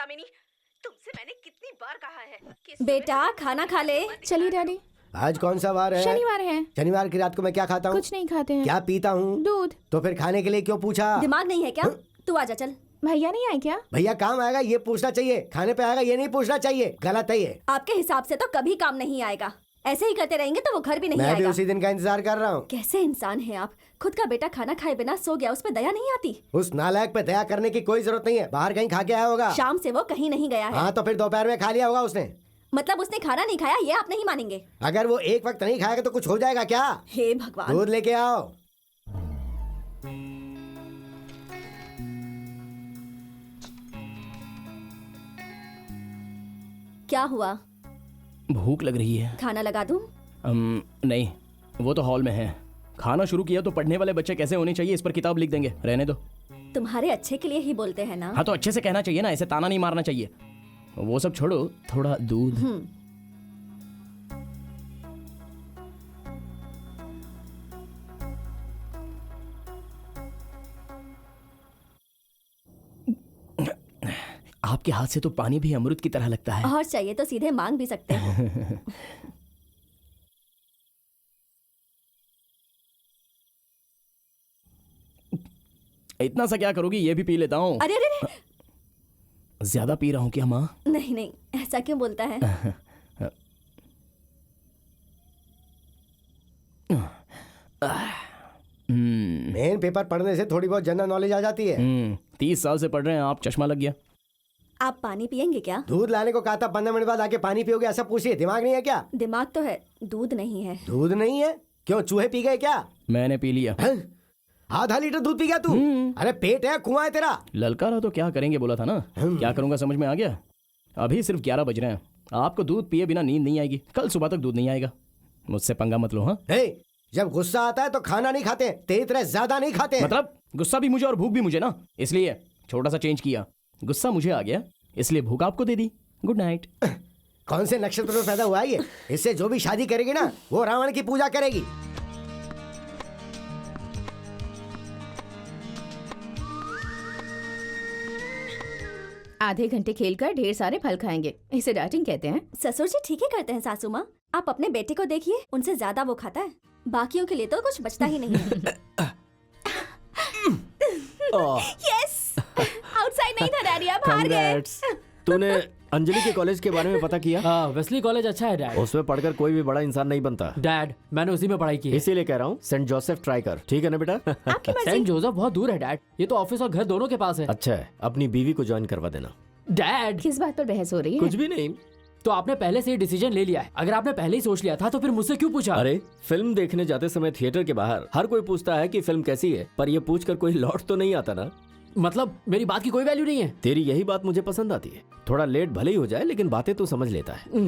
दामिनी, तुमसे मैंने कितनी बार कहा है कि बेटा खाना खा ले। चलिए डैडी। आज कौन सा वार है? शनिवार है। शनिवार की रात को मैं क्या खाता हूँ? कुछ नहीं खाते हैं। क्या पीता हूँ? दूध। तो फिर खाने के लिए क्यों पूछा? दिमाग नहीं है क्या? तू आजा चल। भैया नहीं आए क्या? भैया काम आएगा ये पूछना चाहिए, खाने पे आएगा ये नहीं पूछना चाहिए। गलत है ये। आपके हिसाब से तो कभी काम नहीं आएगा। ऐसे ही करते रहेंगे तो वो घर भी नहीं मैं आएगा। भी उसी दिन का इंतजार कर रहा हूँ। कैसे इंसान है आप? खुद का बेटा खाना खाए बिना सो गया, उस पे दया नहीं आती? उस नालायक पे दया करने की कोई जरूरत नहीं है। बाहर कहीं खा के आया होगा। शाम से वो कहीं नहीं गया है। हाँ तो फिर दोपहर में खा लिया होगा उसने। मतलब उसने खाना नहीं खाया, ये आप नहीं मानेंगे। अगर वो एक वक्त नहीं खाएगा तो कुछ हो जाएगा क्या? हे भगवान। दूध लेके आओ। क्या हुआ? भूख लग रही है। खाना लगा दूं? नहीं, वो तो हॉल में है। खाना शुरू किया तो पढ़ने वाले बच्चे कैसे होने चाहिए इस पर किताब लिख देंगे। रहने दो। तुम्हारे अच्छे के लिए ही बोलते हैं ना। हाँ तो अच्छे से कहना चाहिए ना, ऐसे ताना नहीं मारना चाहिए। वो सब छोड़ो, थोड़ा दूध। आपके हाथ से तो पानी भी अमृत की तरह लगता है। और चाहिए तो सीधे मांग भी सकते हैं। इतना सा क्या करोगी? ये भी पी लेता हूँ। अरे अरे अरे। ज्यादा पी रहा हूँ क्या माँ? नहीं नहीं, ऐसा क्यों बोलता है? मेन पेपर पढ़ने से थोड़ी बहुत जनरल नॉलेज आ जाती है। 30 साल से पढ़ रहे हैं आप, चश्मा लग गया। आप पानी पियेंगे क्या? दूध लाने को कहा था, 15 मिनट बाद आके पानी पियोगे ऐसा पूछिए। दिमाग नहीं है क्या? दिमाग तो है, दूध नहीं है। दूध नहीं है? क्यों चूहे पी गए क्या? मैंने पी लिया। आधा लीटर दूध पी गया तू? अरे पेट है, कुआं है तेरा। ललकारा तो क्या करेंगे बोला था ना। क्या करूंगा समझ में आ गया। अभी सिर्फ 11 बज रहे हैं। आपको दूध पिए बिना नींद नहीं आएगी। कल सुबह तक दूध नहीं आएगा। मुझसे पंगा मत लो। हाँ जब गुस्सा आता है तो खाना नहीं खाते, तेरी तरह ज्यादा नहीं खाते। मतलब गुस्सा भी मुझे और भूख भी मुझे ना, इसलिए छोटा सा चेंज किया। गुस्सा मुझे आ गया इसलिए भूख आपको दे दी। Good night. कौन से नक्षत्र में पैदा हुआ है ये? इससे जो भी शादी करेगी ना वो रावण की पूजा करेगी। आधे घंटे खेलकर ढेर सारे फल खाएंगे, इसे डाइटिंग कहते हैं। ससुर जी ठीक ही करते हैं सासू माँ। आप अपने बेटे को देखिए, उनसे ज्यादा वो खाता है। बाकियों के लिए तो कुछ बचता ही नहीं है। यस, आउटसाइड नहीं था डैडी, आप हार गए। तूने अंजलि के कॉलेज के बारे में पता किया? हाँ, वेस्ली कॉलेज अच्छा है डैड। उसमें पढ़कर कोई भी बड़ा इंसान नहीं बनता डैड, मैंने उसी में पढ़ाई की है। इसीलिए कह रहा हूँ सेंट जोसेफ ट्राई कर, ठीक है ना बेटा? आपकी मर्जी। सेंट जोसेफ बहुत दूर है डैड, ये तो ऑफिस और घर दोनों के पास है। अच्छा है, अपनी बीवी को ज्वाइन करवा देना। डैड किस बात पर बहस हो रही है? कुछ भी नहीं। तो आपने पहले से ही डिसीजन ले लिया है। अगर आपने पहले ही सोच लिया था तो फिर मुझसे क्यों पूछा? अरे फिल्म देखने जाते समय थिएटर के बाहर हर कोई पूछता है कि फिल्म कैसी है, पर ये पूछकर कोई लौट तो नहीं आता ना। मतलब मेरी बात की कोई वैल्यू नहीं है? तेरी यही बात मुझे पसंद आती है। थोड़ा लेट भले ही हो जाए लेकिन बातें तो समझ लेता है।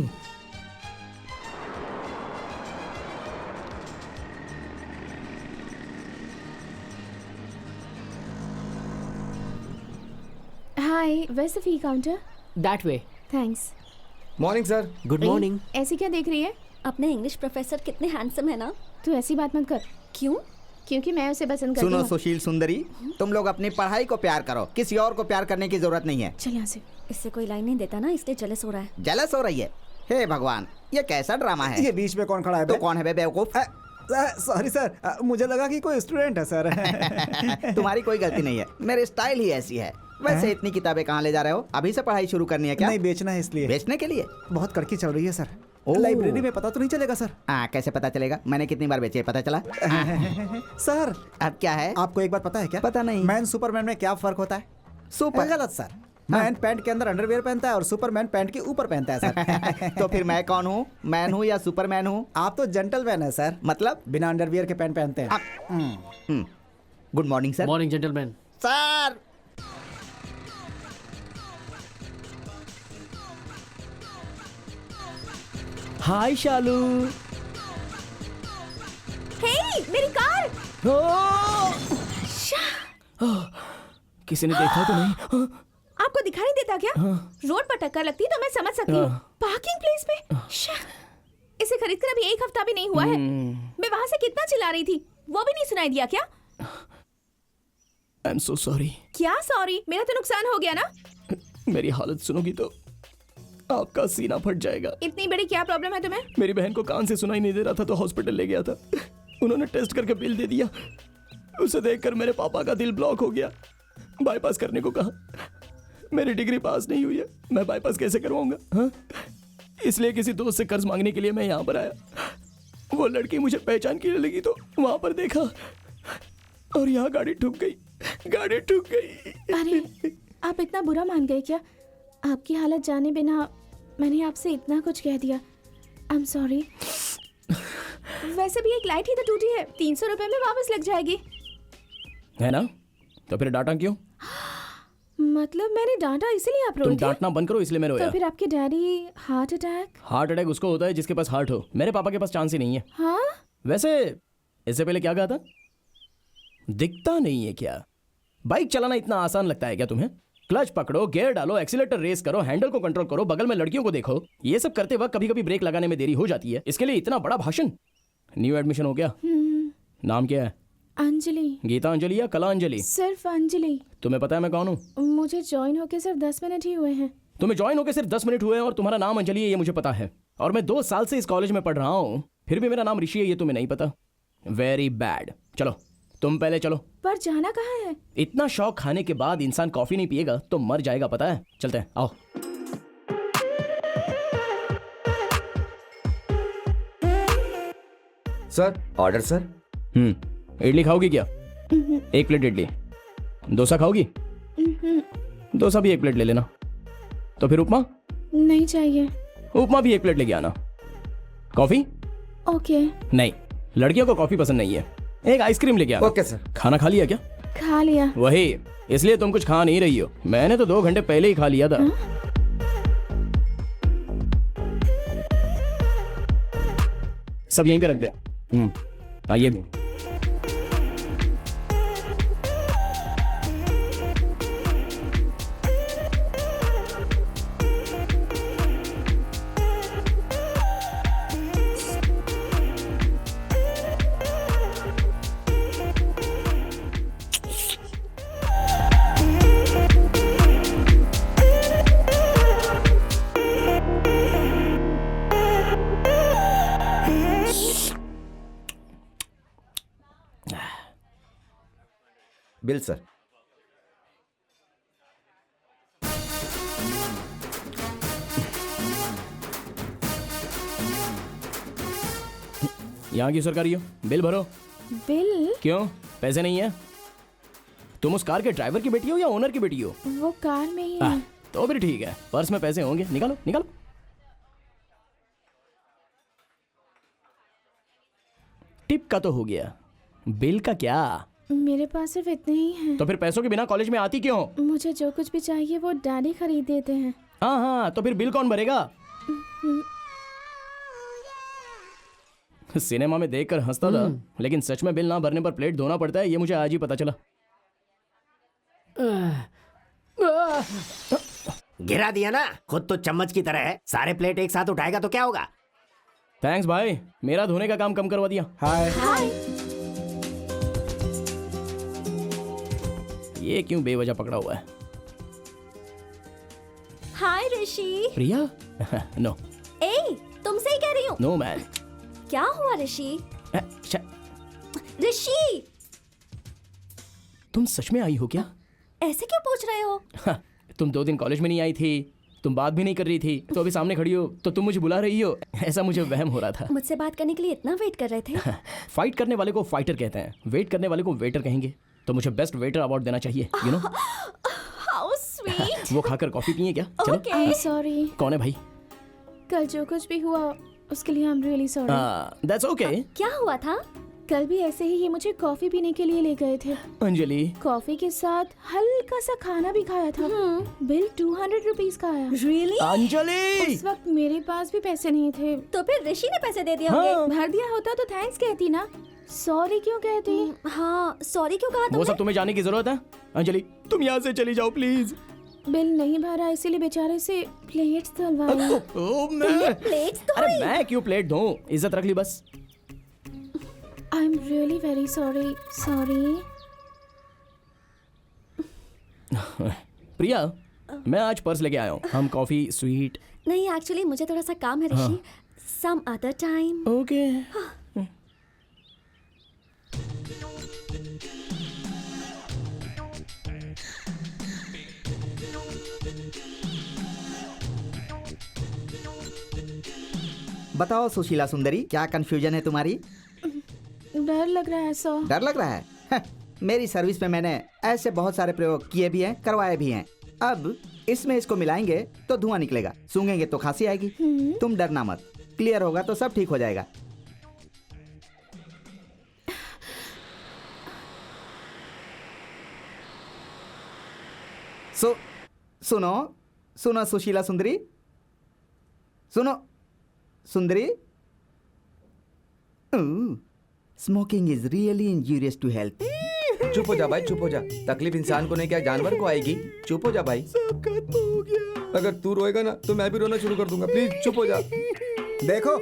हाय, where's the fee counter? That way. Thanks. Morning sir. Good morning. ऐसी क्या देख रही है? अपने इंग्लिश प्रोफेसर कितने हैंडसम है ना। तू ऐसी बात मत कर। क्यों? क्योंकि मैं उसे पसंद करती सुनो हूँ। सुशील सुंदरी, तुम लोग अपनी पढ़ाई को प्यार करो, किसी और को प्यार करने की जरूरत नहीं है। चल यहाँ से। इससे कोई लाइन नहीं देता ना, इसलिए जलस हो रहा है। जलस हो रही है? हे भगवान, ये कैसा ड्रामा है? ये बीच में कौन खड़ा है? तो कौन है बे बेवकूफ? सॉरी सर, मुझे लगा कि कोई स्टूडेंट है सर। तुम्हारी कोई गलती नहीं है, मेरी स्टाइल ही ऐसी है। वैसे इतनी किताबें कहाँ ले जा रहे हो? अभी से पढ़ाई शुरू करनी है क्या? नहीं, बेचना है इसलिए। बेचने के लिए? बहुत कड़की चल रही है सर। ओह। लाइब्रेरी में पता तो नहीं चलेगा सर? कैसे पता चलेगा? मैंने कितनी बार बेची है पता चला? सर अब क्या है? आपको एक बात पता है क्या? पता नहीं। मैन सुपरमैन में क्या फर्क होता है? सुपर? गलत सर। मैन पैंट के अंदर अंडरवेयर पहनता है और सुपरमैन पैंट के ऊपर पहनता है सर। तो फिर मैं कौन हूँ? मैन हूँ या सुपरमैन हूँ? आप तो जेंटलमैन है सर। मतलब? बिना अंडरवियर के पैंट पहनते हैं। Good morning sir. Morning gentleman. Sir hi Shalu. Hey, मेरी कार! किसी ने देखा तो नहीं? आपको दिखाई नहीं देता क्या? रोड पर टक्कर लगती तो मैं समझ सकती हूँ, पार्किंग प्लेस में। इसे खरीद कर अभी एक हफ्ता भी नहीं हुआ है। मैं वहां से कितना चिल्ला रही थी, वो भी नहीं सुनाई दिया क्या? I am so sorry. क्या सॉरी? मेरा तो नुकसान हो गया ना। मेरी हालत सुनोगी तो आपका सीना फट जाएगा। इतनी बड़ी क्या प्रॉब्लम है तुम्हें? मेरी बहन को कान से सुनाई नहीं दे रहा था तो हॉस्पिटल ले गया था। उन्होंने टेस्ट करके बिल दे दिया। उसे देखकर मेरे पापा का दिल ब्लॉक हो गया। बाईपास करने को कहा। मेरी डिग्री पास नहीं हुई है, मैं बाईपास कैसे करवाऊंगा? हाँ? इसलिए किसी दोस्त से कर्ज मांगने के लिए मैं यहाँ पर आया। वो लड़की मुझे पहचान के लिए लगी तो वहां पर देखा और यहाँ गाड़ी ठुक गई। गाड़ी ठुक गई। अरे आप इतना बुरा मान गए क्या? आपकी हालत जाने बिना मैंने आपसे इतना कुछ कह दिया। I am sorry. वैसे भी एक लाइट ही तो टूटी है, 300 रुपए में वापस लग जाएगी। है ना? तो फिर डांटा क्यों? मतलब मैंने डांटा इसीलिए आप तुम रोए थे? डांटना बंद करो इसलिए मैं रोया। तो फिर आपके daddy heart attack? Heart attack उसको होता है जिसके पास हार्ट हो। मेरे पापा के पास चांस ही नहीं है। हाँ? वैसे इससे पहले क्या कहा था? दिखता नहीं है क्या? बाइक चलाना इतना आसान लगता है क्या तुम्हें? क्लच पकड़ो, गियर डालो, एक्सीलेटर रेस करो, हैंडल को कंट्रोल करो, बगल में लड़कियों को देखो। ये सब करते वक्त कभी कभी ब्रेक लगाने में देरी हो जाती है। इसके लिए इतना बड़ा भाषण? न्यू एडमिशन हो गया? नाम क्या है? अंजलि। गीता अंजलि या कला अंजलि? सिर्फ अंजलि। तुम्हें पता है मैं कौन हूँ? मुझे ज्वाइन होके सिर्फ 10 मिनट ही हुए हैं। तुम्हें ज्वाइन होकर सिर्फ 10 मिनट हुए हैं और तुम्हारा नाम अंजलि है ये मुझे पता है। और मैं 2 साल से इस कॉलेज में पढ़ रहा हूँ, फिर भी मेरा नाम ऋषि है ये तुम्हें नहीं पता। Very bad. चलो तुम पहले चलो। पर जाना कहाँ है? इतना शौक खाने के बाद इंसान कॉफी नहीं पिएगा तो मर जाएगा, पता है? चलते हैं, आओ। Sir order sir. इडली खाओगी क्या? 1 प्लेट इडली। डोसा खाओगी? डोसा भी 1 प्लेट ले लेना। तो फिर उपमा? नहीं चाहिए। उपमा भी 1 प्लेट लेके आना। कॉफी? ओके। नहीं, लड़कियों को कॉफी पसंद नहीं है। एक आइसक्रीम लेके आना। Okay sir. खाना खा लिया क्या? खा लिया। वही, इसलिए तुम कुछ खा नहीं रही हो। मैंने तो 2 घंटे पहले ही खा लिया था। सब यहीं पे रख दे। आइए। Bill sir. यहाँ की सरकारी हो, बिल भरो। बिल? क्यों, पैसे नहीं है? तुम उस कार के ड्राइवर की बेटी हो या ओनर की बेटी हो? वो कार में ही है। तो फिर ठीक है, पर्स में पैसे होंगे, निकालो निकालो। टिप का तो हो गया, बिल का क्या? मेरे पास सिर्फ इतने ही हैं। तो फिर पैसों के बिना कॉलेज में आती क्यों? मुझे जो कुछ भी चाहिए वो डैडी खरीद देते हैं। हाँ, तो फिर बिल कौन भरेगा? सिनेमा में देखकर हंसता था, लेकिन सच में बिल ना भरने पर प्लेट धोना पड़ता है ये मुझे आज ही पता चला। गिरा दिया ना, खुद तो चम्मच की तरह है। सारे प्लेट एक साथ उठाएगा तो क्या होगा? थैंक्स भाई, मेरा धोने का काम कम करवा दिया। हाय। ये क्यों बेवजह पकड़ा हुआ है? हाय ऋषि। प्रिया? नो ए, तुमसे ही कह रही हूँ। No man. क्या हुआ ऋषि? अच्छा, ऋषि, तुम सच में आई हो क्या? ऐसे क्यों पूछ रहे हो? तुम 2 दिन कॉलेज में नहीं आई थी, तुम बात भी नहीं कर रही थी, तो अभी सामने खड़ी हो तो तुम मुझे बुला रही हो, ऐसा मुझे वहम हो रहा था। मुझसे बात करने के लिए इतना वेट कर रहे थे? फाइट करने वाले को फाइटर कहते हैं, वेट करने वाले को वेटर कहेंगे। तो मुझे बेस्ट वेटर अवार्ड देना चाहिए, यू नो। How sweet. वो खाकर कॉफी पिए क्या? चलो। I'm sorry। कौन है भाई? कल जो कुछ भी हुआ उसके लिए I'm really sorry। That's okay. क्या हुआ था? कल भी ऐसे ही ये मुझे कॉफी पीने के लिए ले गए थे। अंजलि, कॉफी के साथ हल्का सा खाना भी खाया था। बिल 200 रुपीज का आया। Really? अंजलि! उस वक्त मेरे पास भी पैसे नहीं थे। तो फिर ऋषि ने पैसे दे दिए होंगे। भर दिया होता तो थैंक्स कहती ना, सॉरी क्यों कहती? हाँ, सॉरी क्यों कहा वो तुमने? सब तुम्हें जाने की जरूरत है? अंजलि, तुम यहाँ से चली जाओ प्लीज। बिल नहीं भरा इसीलिए बेचारे से प्लेट्स धुलवाए। ओ मैं प्लेट्स तो अरे मैं क्यों प्लेट दूं? इज्जत रख ली बस। I am really very sorry. Priya, मैं आज पर्स लेके आया हूँ। हम कॉफी स्वीट। नहीं एक्चुअली मुझे थोड़ा सा काम है ऋषि, सम अदर टाइम। ओके। बताओ सुशीला सुंदरी, क्या कंफ्यूजन है तुम्हारी? डर लग रहा है सर। डर लग रहा है? मेरी सर्विस में मैंने ऐसे बहुत सारे प्रयोग किए भी हैं, करवाए भी हैं। अब इसमें इसको मिलाएंगे तो धुआं निकलेगा, सूंघेंगे तो खांसी आएगी। तुम डरना मत, क्लियर होगा तो सब ठीक हो जाएगा। सुनो सुनो सुशीला सुंदरी, सुनो Sundari, smoking is really injurious to health. चुप हो जा भाई, चुप हो जा। तकलीफ इंसान को नहीं क्या जानवर को आएगी। चुप हो जा भाई। सब खत्म हो गया। अगर तू रोएगा ना तो मैं भी रोना शुरू कर दूंगा। प्लीज चुप हो जा। देखो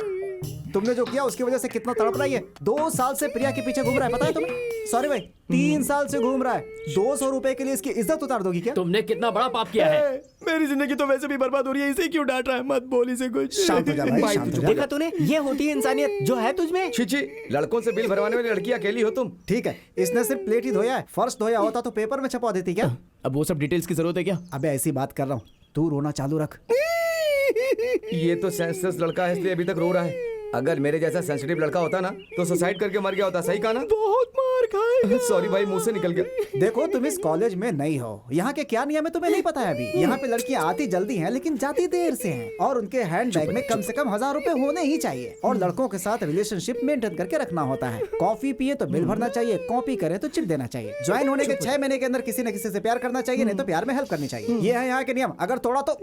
तुमने जो किया उसकी वजह से कितना तड़प रहा है। 2 साल से प्रिया के पीछे घूम रहा है, पता है तुम्हें? सॉरी भाई, 3 साल से घूम रहा है। 200 रुपए के लिए इसकी इज्जत उतार दोगी क्या? तुमने कितना बड़ा पाप किया है। मेरी जिंदगी तो वैसे भी बर्बाद हो रही है, इसे क्यों डांट रहा है? मत बोल इसे कुछ। शांत हो जा भाई, शांत हो जा। देखा तूने, ये होती है इंसानियत जो है तुझमें। छिची, लड़कों से बिल भरवाने वाली लड़की अकेली हो तुम। ठीक है, इसने सिर्फ प्लेट ही धोया है, फर्श धोया होता तो पेपर में छपवा देती क्या? अब वो सब डिटेल्स की जरूरत है क्या? अबे ऐसी बात कर रहा हूँ, तू रोना चालू रख। ये तो सेंसलेस लड़का है इसलिए अभी तक रो रहा है। अगर मेरे जैसा सेंसिटिव लड़का होता ना तो सुसाइड करके मर गया होता। सही कहा ना? बहुत मार खाएगा। सॉरी भाई, मुंह से निकल गया। देखो तुम इस कॉलेज में नहीं हो, यहाँ के क्या नियम है तुम्हें नहीं पता है अभी। यहाँ पे लड़कियाँ आती जल्दी हैं लेकिन जाती देर से हैं, और उनके हैंड बैग में कम से कम 1000 रुपए होने ही चाहिए। और लड़कों के साथ रिलेशनशिप मेंटेन करके रखना होता है। कॉफी पिए तो बिल भरना चाहिए, कॉपी करे तो चिप देना चाहिए। ज्वाइन होने के 6 महीने के अंदर किसी न किसी से प्यार करना चाहिए, नहीं तो प्यार में हेल्प करनी चाहिए। ये है यहाँ के नियम, अगर तोड़ा तो